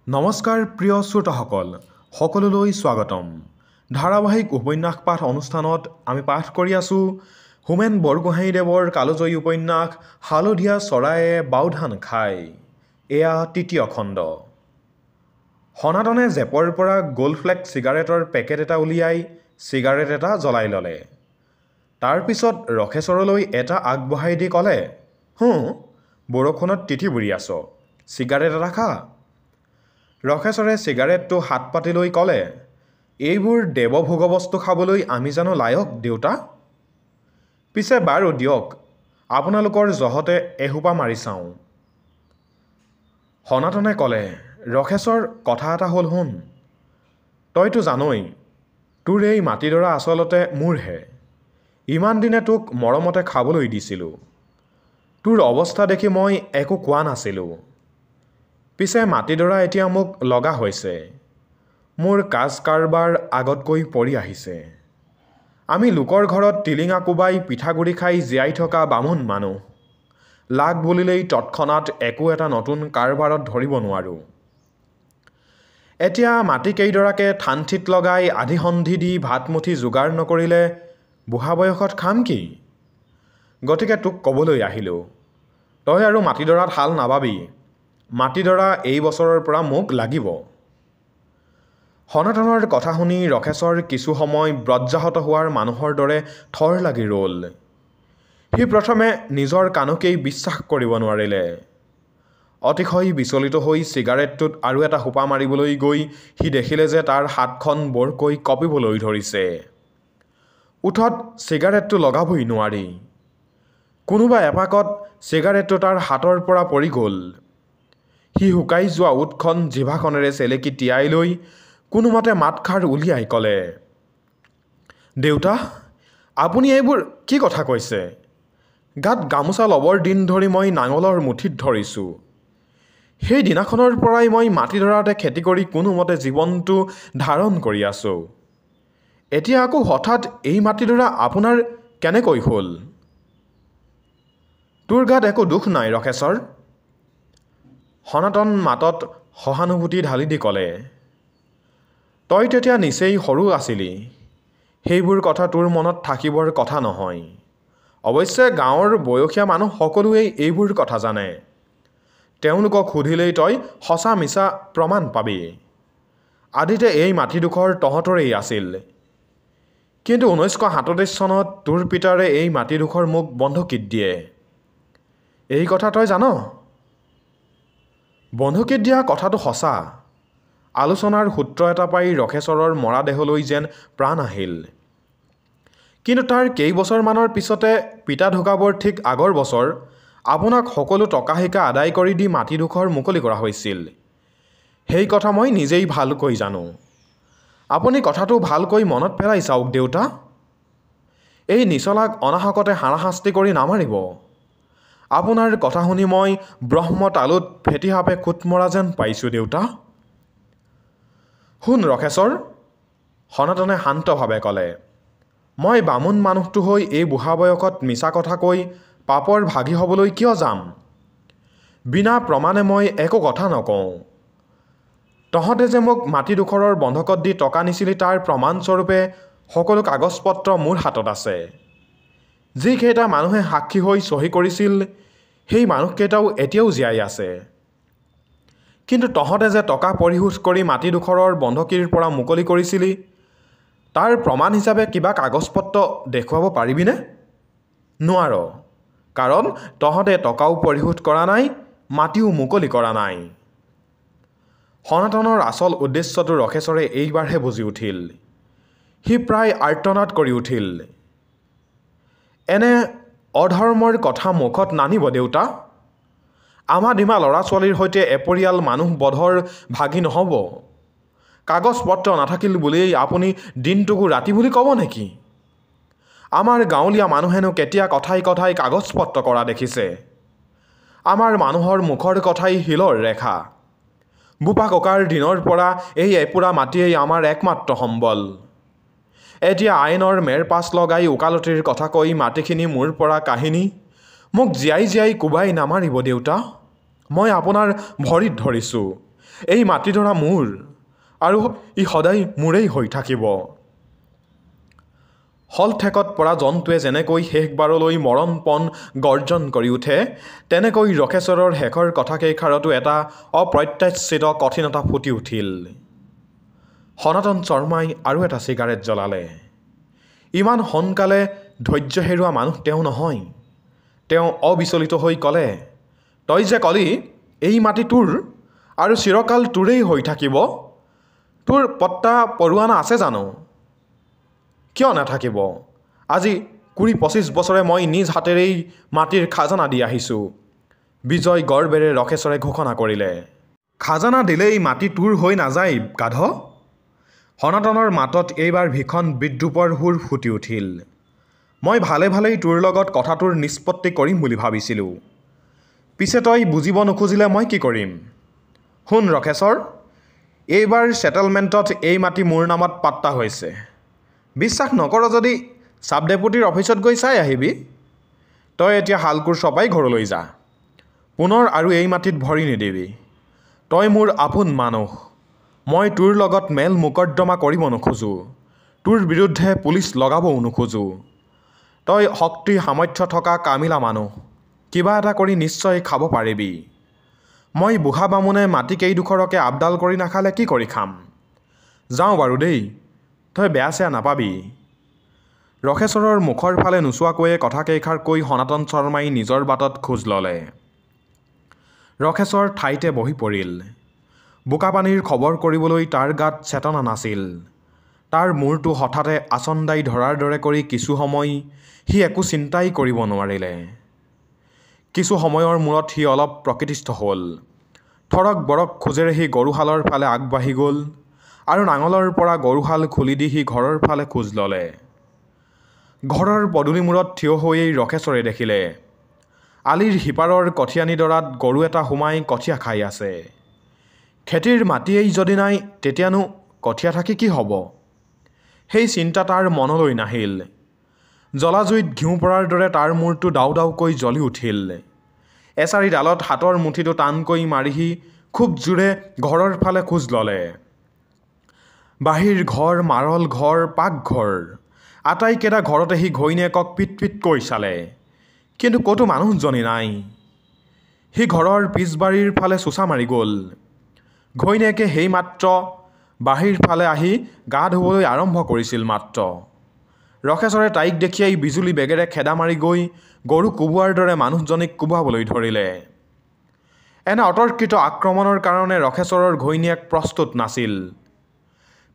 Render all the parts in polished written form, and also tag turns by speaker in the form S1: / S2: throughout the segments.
S1: নমস্কাৰ প্ৰিয় শ্ৰোতাসকল, সকলোলৈ স্বাগতম। ধাৰাবাহিক উপন্যাস পাঠ অনুষ্ঠানত আমি পাঠ কৰি আছোঁ হোমেন বৰগোহাঞিদেৱৰ কালজয়ী উপন্যাস হালধীয়া চৰায়ে বাওধান খায়। এয়া তৃতীয় খণ্ড। সনাতনে জেপৰ পৰা গোল্ডফ্লেক চিগাৰেটৰ পেকেট এটা উলিয়াই চিগাৰেট এটা জ্বলাই ল'লে। তাৰপিছত ৰখেশ্বৰলৈ এটা আগবঢ়াই দি ক'লে, বৰষুণত তিতি বুৰি আছ, চিগাৰেট এটা খা। ৰখেশ্বৰে চিগাৰেটটো হাত পাতি লৈ ক'লে, এইবোৰ দেৱভোগ বস্তু খাবলৈ আমি জানো লায়ক দেউতা? পিছে বাৰু দিয়ক, আপোনালোকৰ জহতে এসোপা মাৰি চাওঁ। সনাতনে ক'লে, ৰখেশ্বৰ, কথা এটা হ'ল শুন। তইতো জানই, তোৰ এই মাটিডৰা আচলতে মোৰহে। ইমান দিনে তোক মৰমতে খাবলৈ দিছিলোঁ। তোৰ অৱস্থা দেখি মই একো কোৱা নাছিলোঁ। পিছে মাটিডৰা এতিয়া মোক লগা হৈছে। মোৰ কাজ কাৰবাৰ আগতকৈ পৰি আহিছে। আমি লোকৰ ঘৰত টিলিঙা কোবাই পিঠাগুড়ি খাই জীয়াই থকা বামুণ মানুহ। লাগ বুলিলেই তৎক্ষণাত একো এটা নতুন কাৰবাৰত ধৰিব নোৱাৰোঁ। এতিয়া মাটি কেইডৰাকে ঠান-ঠিত লগাই আধি সন্ধি দি ভাতমুঠি যোগাৰ নকৰিলে বুঢ়া বয়সত খাম কি? গতিকে তোক ক'বলৈ আহিলোঁ, তই আৰু মাটিডৰাত হাল নাবাবি। মাটিডৰা এই বছৰৰ পৰা মোক লাগিব। সনাতনৰ কথা শুনি ৰখেশ্বৰ কিছু সময় ব্ৰজ্যাহত হোৱাৰ মানুহৰ দৰে থৰ লাগি ৰ'ল। সি প্ৰথমে নিজৰ কাণকেই বিশ্বাস কৰিব নোৱাৰিলে। অতিশয় বিচলিত হৈ চিগাৰেটটোত আৰু এটা সোপা মাৰিবলৈ গৈ সি দেখিলে যে তাৰ হাতখন বৰকৈ কঁপিবলৈ ধৰিছে। ওঠত চিগাৰেটটো লগাবই নোৱাৰি। কোনোবা এপাকত চিগাৰেটটো তাৰ হাতৰ পৰা পৰি গ'ল। সি শুকাই যোৱা ওঠখন জিভাখনেৰে চেলেকি তিয়াই লৈ কোনোমতে মাতষাৰ উলিয়াই ক'লে, দেউতা, আপুনি এইবোৰ কি কথা কৈছে? গাত গামোচা ল'বৰ দিন ধৰি মই নাঙলৰ মুঠিত ধৰিছোঁ। সেই দিনাখনৰ পৰাই মই মাটিডৰাতে খেতি কৰি কোনোমতে জীৱনটো ধাৰণ কৰি আছোঁ। এতিয়া আকৌ হঠাৎ এই মাটিডৰা আপোনাৰ কেনেকৈ হ'ল? তোৰ গাত একো দুখ নাই ৰখেশ্বৰ। সনাতন মাতত সহানুভূতি ঢালি দি ক'লে, তই তেতিয়া নিচেই সৰু আছিলি। সেইবোৰ কথা তোৰ মনত থাকিবৰ কথা নহয়। অৱশ্যে গাঁৱৰ বয়সীয়া মানুহ সকলোৱেই এইবোৰ কথা জানে। তেওঁলোকক সুধিলেই তই সঁচা মিছা প্ৰমাণ পাবি। আদিতে এই মাটিডোখৰ তহঁতৰেই আছিল। কিন্তু 1937 চনত তোৰ পিতাৰে এই মাটিডোখৰ মোক বন্ধকীত দিয়ে। এই কথা তই জান? বন্ধকীত দিয়া কথাটো সঁচা। আলোচনাৰ সূত্ৰ এটা পাই ৰখেশ্বৰৰ মৰা দেহলৈ যেন প্ৰাণ আহিল। কিন্তু তাৰ কেইবছৰমানৰ পিছতে পিতা ঢুকাবৰ ঠিক আগৰ বছৰ আপোনাক সকলো টকা শিকা আদায় কৰি দি মাটিডোখৰ মুকলি কৰা হৈছিল। সেই কথা মই নিজেই ভালকৈ জানো। আপুনি কথাটো ভালকৈ মনত পেলাই চাওক দেউতা। এই নিচলাক অনাহকতে হাৰাশাস্তি কৰি নামাৰিব। আপোনাৰ কথা শুনি মই ব্ৰহ্মতালুত ফেটিসাপে খুট মৰা যেন পাইছোঁ দেউতা। শুন ৰখেশ্বৰ, সনাতনে শান্তভাৱে ক'লে, মই বামুণ মানুহটো হৈ এই বুঢ়া বয়সত মিছা কথা কৈ পাপৰ ভাগি হ'বলৈ কিয় যাম? বিনা প্ৰমাণে মই একো কথা নকওঁ। তহঁতে যে মোক মাটিডোখৰৰ বন্ধকত দি টকা নিছিলি তাৰ প্ৰমাণস্বৰূপে সকলো কাগজ পত্ৰ মোৰ হাতত আছে। যিকেইটা মানুহে সাক্ষী হৈ চহী কৰিছিল সেই মানুহকেইটাও এতিয়াও জীয়াই আছে। কিন্তু তহঁতে যে টকা পৰিশোধ কৰি মাটিডোখৰৰ বন্ধকীৰ পৰা মুকলি কৰিছিলি, তাৰ প্ৰমাণ হিচাপে কিবা কাগজ পত্ৰ দেখুৱাব পাৰিবিনে? নোৱাৰ, কাৰণ তহঁতে টকাও পৰিশোধ কৰা নাই, মাটিও মুকলি কৰা নাই। সনাতনৰ আচল উদ্দেশ্যটো ৰখেশ্বৰে এইবাৰহে বুজি উঠিল। সি প্ৰায় আৰ্তনাদ কৰি উঠিল, এনে অধৰ্মৰ কথা মুখত নানিব দেউতা। আমা দিমা ল'ৰা ছোৱালীৰ সৈতে এপৰিয়াল মানুহ বধৰ ভাগি নহ'ব। কাগজ পত্ৰ নাথাকিল বুলিয়েই আপুনি দিনটোকো ৰাতি বুলি ক'ব নেকি? আমাৰ গাঁৱলীয়া মানুহেনো কেতিয়া কথাই কথাই কাগজ পত্ৰ কৰা দেখিছে? আমাৰ মানুহৰ মুখৰ কথাই শিলৰ ৰেখা। বোপা ককাৰ দিনৰ পৰা এই এপুৰা মাটিয়েই আমাৰ একমাত্ৰ সম্বল। এতিয়া আইনৰ মেৰপাচ লগাই ওকালতিৰ কথা কৈ মাটিখিনি মোৰ পৰা কাহিনী মোক জীয়াই জীয়াই কোবাই নামাৰিব দেউতা। মই আপোনাৰ ভৰিত ধৰিছোঁ। এই মাটিডৰা মোৰ আৰু ই সদায় মোৰেই হৈ থাকিব। হলঠেকত পৰা জন্তুৱে যেনেকৈ শেষবাৰলৈ মৰণপণ গৰ্জন কৰি উঠে, তেনেকৈ ৰখেশ্বৰৰ শেষৰ কথাকেইষাৰতো এটা অপ্ৰত্যাশিত কঠিনতা ফুটি উঠিল। সনাতন শৰ্মাই আৰু এটা চিগাৰেট জ্বলালে। ইমান সোনকালে ধৈৰ্য হেৰুৱা মানুহ তেওঁ নহয়। তেওঁ অবিচলিত হৈ ক'লে, তই যে কলি এই মাটি তোৰ আৰু চিৰকাল তোৰেই হৈ থাকিব, তোৰ পট্টা পৰোৱানা আছে জানো? কিয় নাথাকিব? আজি ২০-২৫ বছৰে মই নিজ হাতেৰেই মাটিৰ খাজানা দি আহিছোঁ, বিজয় গৰ্বেৰে ৰখেশ্বৰে ঘোষণা কৰিলে। খাজানা দিলেই মাটি তোৰ হৈ নাযায় গাধ। সনাতনৰ মাতত এইবাৰ ভীষণ বিদ্ৰূপৰ সুৰ ফুটি উঠিল। মই ভালে ভালেই তোৰ লগত কথাটোৰ নিষ্পত্তি কৰিম বুলি ভাবিছিলোঁ। পিছে তই বুজিব নোখুজিলে মই কি কৰিম? শুন ৰখেশ্বৰ, এইবাৰ ছেটেলমেণ্টত এই মাটি মোৰ নামত পাট্টা হৈছে। বিশ্বাস নকৰ যদি চাব ডেপুটিৰ অফিচত গৈ চাই আহিবি। তই এতিয়া হালকোৰ চপাই ঘৰলৈ যা। পুনৰ আৰু এই মাটিত ভৰি নিদিবি। তই মোৰ আপোন মানুহ। মই তোৰ লগত মেল মোকদ্দমা কৰিব নোখোজোঁ। তোৰ বিৰুদ্ধে পুলিচ লগাবও নোখোজোঁ। তই শক্তি সামৰ্থ্য থকা কামিলা মানুহ। কিবা এটা কৰি নিশ্চয় খাব পাৰিবি। মই বুঢ়া বামুণে মাটি কেইডোখৰকে আপডাল কৰি নাখালে কি কৰি খাম? যাওঁ বাৰু দেই, তই বেয়া চেয়া নাপাবি। ৰখেশ্বৰৰ মুখৰ ফালে নোচোৱাকৈয়ে কথাকেইষাৰ কৈ সনাতন শৰ্মাই নিজৰ বাটত খোজ ল'লে। ৰখেশ্বৰ ঠাইতে বহি পৰিল। বোকাপানীৰ খবৰ কৰিবলৈ তাৰ গাত চেতনা নাছিল। তাৰ মূৰটো হঠাতে আচন্দাই ধৰাৰ দৰে কৰি কিছু সময় সি একো চিন্তাই কৰিব নোৱাৰিলে। কিছু সময়ৰ মূৰত সি অলপ প্ৰকৃতিস্থ হ'ল। থৰক বৰক খোজেৰে সি গৰুহালৰ ফালে আগবাঢ়ি গ'ল আৰু নাঙলৰ পৰা গৰুহাল খুলি দি সি ঘৰৰ ফালে খোজ ল'লে। ঘৰৰ পদূলিমূৰত থিয় হৈয়েই ৰখেশ্বৰে দেখিলে, আলিৰ সিপাৰৰ কঠীয়ানিডৰাত গৰু এটা সোমাই কঠীয়া খাই আছে। খেতিৰ মাটিয়েই যদি নাই, তেতিয়ানো কঠীয়া থাকি কি হ'ব? সেই চিন্তা তাৰ মনলৈ নাহিল। জ্বলাজুইত ঘিউ পৰাৰ দৰে তাৰ মূৰটো ডাউ ডাউকৈ জ্বলি উঠিল। এচাৰি ডালত হাতৰ মুঠিটো টানকৈ মাৰি সি খুব জোৰে ঘৰৰ ফালে খোজ ল'লে। বাহিৰ ঘৰ, মাৰল ঘৰ, পাকঘৰ আটাইকেইটা ঘৰতে সি ঘৈণীয়েকক পিট পিটকৈ চালে, কিন্তু ক'তো মানুহজনী নাই। সি ঘৰৰ পিছবাৰীৰ ফালে চোঁচা মাৰি গ'ল। ঘৈণীয়েকে সেইমাত্ৰ বাহিৰ ফালে আহি গা ধুবলৈ আৰম্ভ কৰিছিল মাত্ৰ। ৰখেশ্বৰে তাইক দেখিয়েই বিজুলী বেগেৰে খেদা মাৰি গৈ গৰু কোবোৱাৰ দৰে মানুহজনীক কোবাবলৈ ধৰিলে। এনে অতৰ্কিত আক্ৰমণৰ কাৰণে ৰখেশ্বৰৰ ঘৈণীয়েক প্ৰস্তুত নাছিল।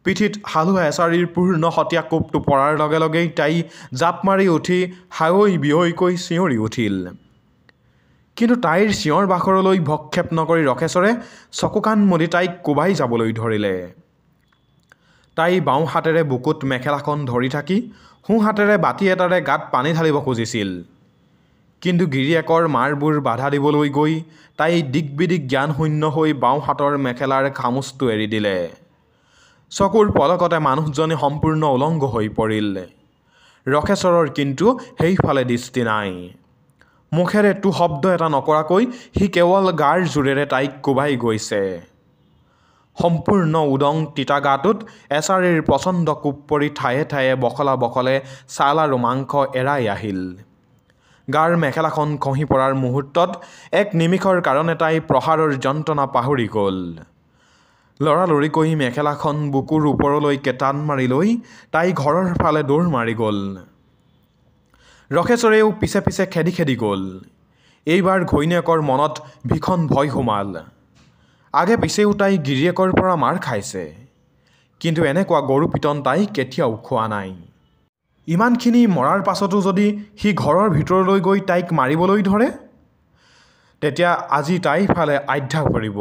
S1: পিঠিত হালোৱা এচাৰিৰ পূৰ্ণ সতীয়া কোবটো পৰাৰ লগে লগেই তাই জাপ মাৰি উঠি হাঐ বিয়ৈকৈ চিঞৰি উঠিল। কিন্তু তাইৰ চিঞৰ বাখৰলৈ ভক্ষেপ নকৰি ৰখেশ্বৰে চকু কাণ মুদি তাইক কোবাই যাবলৈ ধৰিলে। তাই বাওঁ হাতেৰে বুকুত মেখেলাখন ধৰি থাকি সোঁ হাতেৰে বাতি এটাৰে গাত পানী ঢালিব খুজিছিল। কিন্তু গিৰিয়েকৰ মাৰবোৰ বাধা দিবলৈ গৈ তাই দিগবিদিক জ্ঞানশূন্য হৈ বাওঁ হাতৰ মেখেলাৰ খামুচটো এৰি দিলে। চকুৰ পলকতে মানুহজনী সম্পূৰ্ণ উলংগ হৈ পৰিল। ৰখেশ্বৰৰ কিন্তু সেইফালে দৃষ্টি নাই। মুখেৰে টু শব্দ এটা নকৰাকৈ সি কেৱল গাৰ জোৰেৰে তাইক কোবাই গৈছে। সম্পূৰ্ণ উদং তিতা গাটোত এচাৰিৰ প্ৰচণ্ড কোব পৰি ঠায়ে ঠায়ে বখলা বখলে ছাল আৰু মাংস এৰাই আহিল। গাৰ মেখেলাখন খহি পৰাৰ মুহূৰ্তত এক নিমিষৰ কাৰণে তাই প্ৰহাৰৰ যন্ত্ৰণা পাহৰি গ'ল। লৰালৰিকৈ মেখেলাখন বুকুৰ ওপৰলৈকে টান মাৰি লৈ তাই ঘৰৰ ফালে দৌৰ মাৰি গ'ল। ৰখেশ্বৰেও পিছে পিছে খেদি খেদি গ'ল। এইবাৰ ঘৈণীয়েকৰ মনত ভীষণ ভয় সোমাল। আগে পিছেও তাই গিৰিয়েকৰ পৰা মাৰ খাইছে, কিন্তু এনেকুৱা গৰু পিটন তাই কেতিয়াও খোৱা নাই। ইমানখিনি মৰাৰ পাছতো যদি সি ঘৰৰ ভিতৰলৈ গৈ তাইক মাৰিবলৈ ধৰে, তেতিয়া আজি তাইৰ ফালে আধ্যা কৰিব।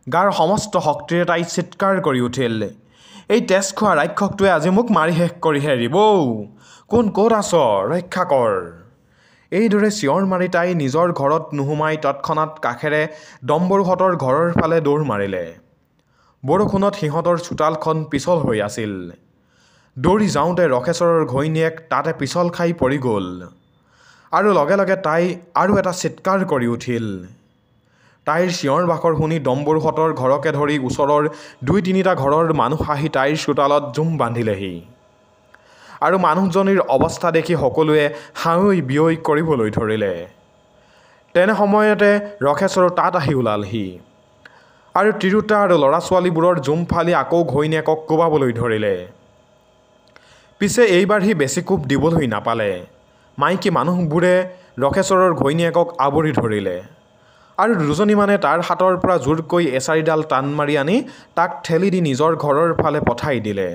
S1: গাৰ সমস্ত শক্তিৰে তাই চিৎকাৰ কৰি উঠিল, এই তেজ খোৱা ৰাক্ষসটোৱে আজি মোক মাৰি শেষ কৰিহে এৰিব। কোন ক'ত আছ? ৰক্ষা কৰ। এইদৰে চিঞৰ মাৰি তাই নিজৰ ঘৰত নোসোমাই তৎক্ষণাত কাষেৰে ডম্বৰুহঁতৰ ঘৰৰ ফালে দৌৰ মাৰিলে। বৰষুণত সিহঁতৰ চোতালখন পিছল হৈ আছিল। দৌৰি যাওঁতে ৰখেশ্বৰৰ ঘৈণীয়েক তাতে পিছল খাই পৰি গ'ল আৰু লগে লগে তাই আৰু এটা চিৎকাৰ কৰি উঠিল। তাইৰ চিঞৰ বাখৰ শুনি ডম্বৰুহঁতৰ ঘৰকে ধৰি ওচৰৰ ২-৩টা ঘৰৰ মানুহ আহি তাইৰ চোতালত জুম বান্ধিলেহি। আৰু মানুহজনীৰ অৱস্থা দেখি সকলোৱে হাঁৱৈ বিয়ৈ কৰিবলৈ ধৰিলে। তেনে সময়তে ৰখেশ্বৰ তাত আহি ওলালহি। আৰু তিৰোতা আৰু ল'ৰা-ছোৱালীবোৰৰ জুম ফালি আকৌ ঘৈণীয়েকক কোবাবলৈ ধৰিলে। পিছে এইবাৰ সি বেছি কোব দিবলৈ নাপালে। মাইকী মানুহবোৰে ৰখেশ্বৰৰ ঘৈণীয়েকক আৱৰি ধৰিলে আৰু দুজনীমানে তাৰ হাতৰ পৰা জোৰকৈ এছাৰিডাল টান মাৰি আনি তাক ঠেলি দি নিজৰ ঘৰৰ ফালে পঠাই দিলে।